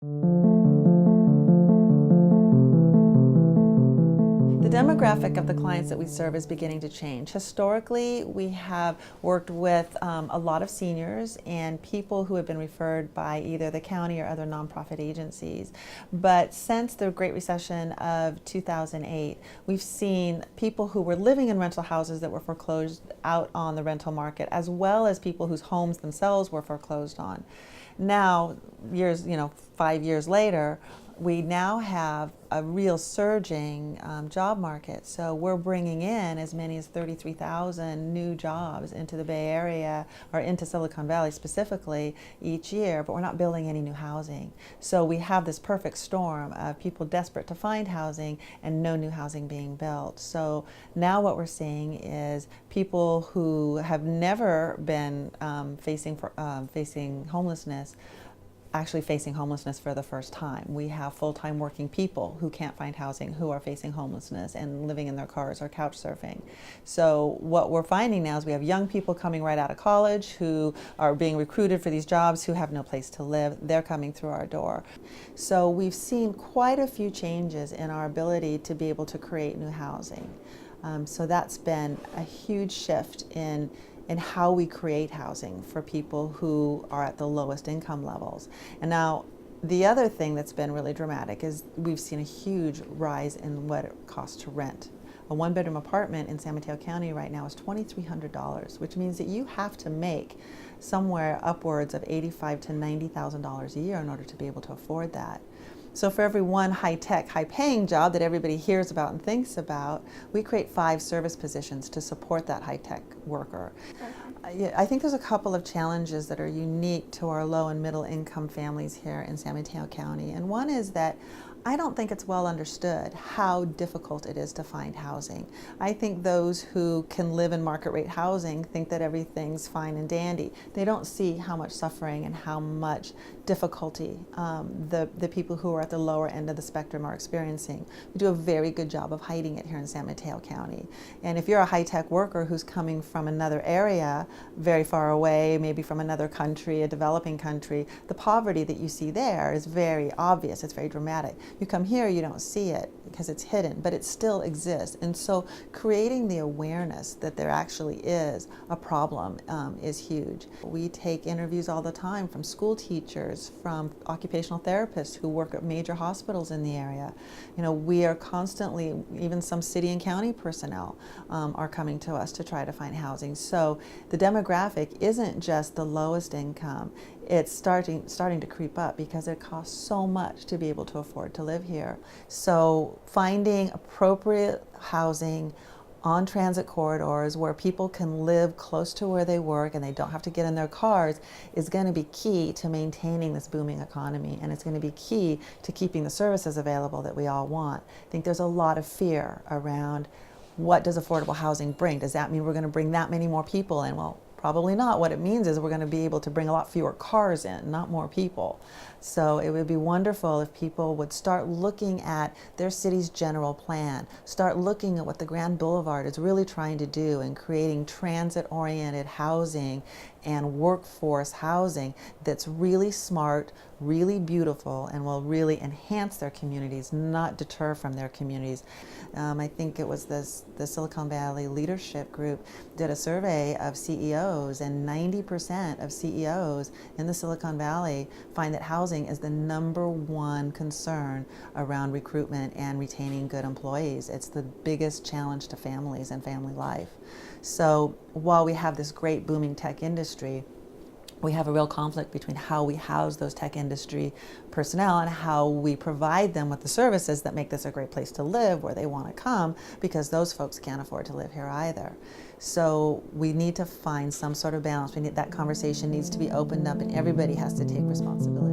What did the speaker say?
The demographic of the clients that we serve is beginning to change. Historically, we have worked with a lot of seniors and people who have been referred by either the county or other nonprofit agencies. But since the Great Recession of 2008, we've seen people who were living in rental houses that were foreclosed out on the rental market, as well as people whose homes themselves were foreclosed on. Now, 5 years later, we now have a real surging job market. So we're bringing in as many as 33,000 new jobs into the Bay Area, or into Silicon Valley specifically, each year, but we're not building any new housing. So we have this perfect storm of people desperate to find housing and no new housing being built. So now what we're seeing is people who have never been facing homelessness actually facing homelessness for the first time. We have full-time working people who can't find housing who are facing homelessness and living in their cars or couch surfing. So what we're finding now is we have young people coming right out of college who are being recruited for these jobs who have no place to live. They're coming through our door. So we've seen quite a few changes in our ability to be able to create new housing. So that's been a huge shift in how we create housing for people who are at the lowest income levels. And now, the other thing that's been really dramatic is we've seen a huge rise in what it costs to rent. A one-bedroom apartment in San Mateo County right now is $2,300, which means that you have to make somewhere upwards of $85,000 to $90,000 a year in order to be able to afford that. So for every one high-tech, high-paying job that everybody hears about and thinks about, we create 5 service positions to support that high-tech worker. I think there's a couple of challenges that are unique to our low and middle income families here in San Mateo County. And one is that I don't think it's well understood how difficult it is to find housing. I think those who can live in market rate housing think that everything's fine and dandy. They don't see how much suffering and how much difficulty the people who are at the lower end of the spectrum are experiencing. We do a very good job of hiding it here in San Mateo County. And if you're a high-tech worker who's coming from another area, very far away, maybe from another country, a developing country, the poverty that you see there is very obvious, it's very dramatic. You come here, you don't see it because it's hidden, but it still exists. And so creating the awareness that there actually is a problem is huge. We take interviews all the time from school teachers, from occupational therapists who work at major hospitals in the area. We are constantly, even some city and county personnel are coming to us to try to find housing. So the demographic isn't just the lowest income. It's starting to creep up because it costs so much to be able to afford to live here. So finding appropriate housing on transit corridors where people can live close to where they work and they don't have to get in their cars is going to be key to maintaining this booming economy, and it's going to be key to keeping the services available that we all want. I think there's a lot of fear around what does affordable housing bring? Does that mean we're going to bring that many more people in? Well, probably not. What it means is we're going to be able to bring a lot fewer cars in, not more people. So it would be wonderful if people would start looking at their city's general plan, start looking at what the Grand Boulevard is really trying to do in creating transit-oriented housing and workforce housing that's really smart, really beautiful, and will really enhance their communities, not deter from their communities. I think it was the Silicon Valley Leadership Group did a survey of CEOs, and 90% of CEOs in the Silicon Valley find that housing is the #1 concern around recruitment and retaining good employees. It's the biggest challenge to families and family life. So while we have this great booming tech industry, we have a real conflict between how we house those tech industry personnel and how we provide them with the services that make this a great place to live, where they want to come, because those folks can't afford to live here either. So we need to find some sort of balance. That conversation needs to be opened up, and everybody has to take responsibility.